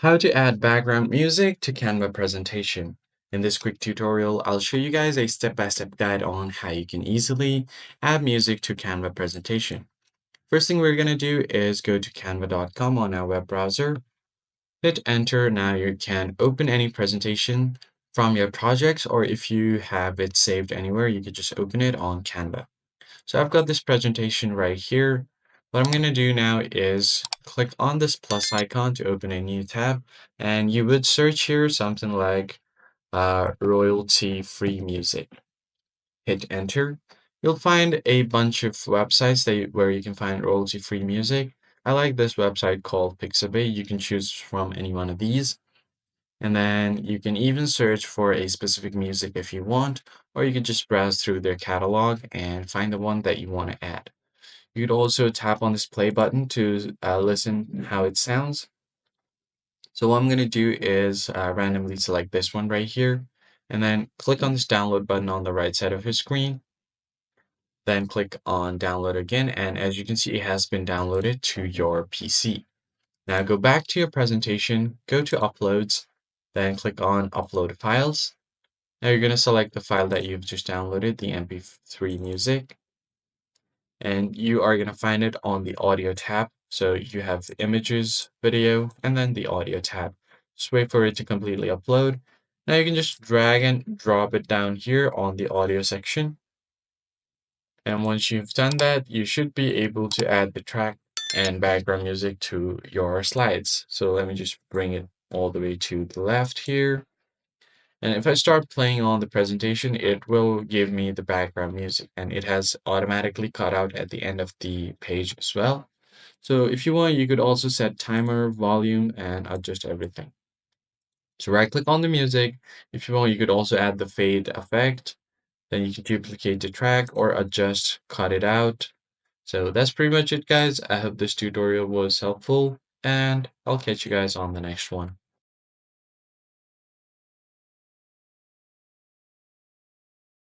How to add background music to Canva presentation. In this quick tutorial, I'll show you guys a step-by-step guide on how you can easily add music to Canva presentation. First thing we're going to do is go to canva.com on our web browser, hit enter. Now you can open any presentation from your projects, or if you have it saved anywhere, you could just open it on Canva. So I've got this presentation right here. What I'm going to do now is click on this plus icon to open a new tab, and you would search here something like royalty-free music. Hit enter. You'll find a bunch of websites where you can find royalty-free music. I like this website called Pixabay. You can choose from any one of these. And then you can even search for a specific music if you want, or you can just browse through their catalog and find the one that you want to add. You could also tap on this play button to listen how it sounds. So what I'm going to do is randomly select this one right here, and then click on this download button on the right side of your screen. Then click on download again, and as you can see, it has been downloaded to your PC. Now go back to your presentation, go to uploads, then click on upload files. Now you're going to select the file that you've just downloaded, the MP3 music, and you are going to find it on the audio tab. So you have the images, video, and then the audio tab. Just wait for it to completely upload. Now you can just drag and drop it down here on the audio section. And once you've done that, you should be able to add the track and background music to your slides. So let me just bring it all the way to the left here. And if I start playing on the presentation, it will give me the background music, and it has automatically cut out at the end of the page as well. So if you want, you could also set timer, volume, and adjust everything. So right click on the music. If you want, you could also add the fade effect. Then you can duplicate the track or adjust, cut it out. So that's pretty much it, guys. I hope this tutorial was helpful, and I'll catch you guys on the next one.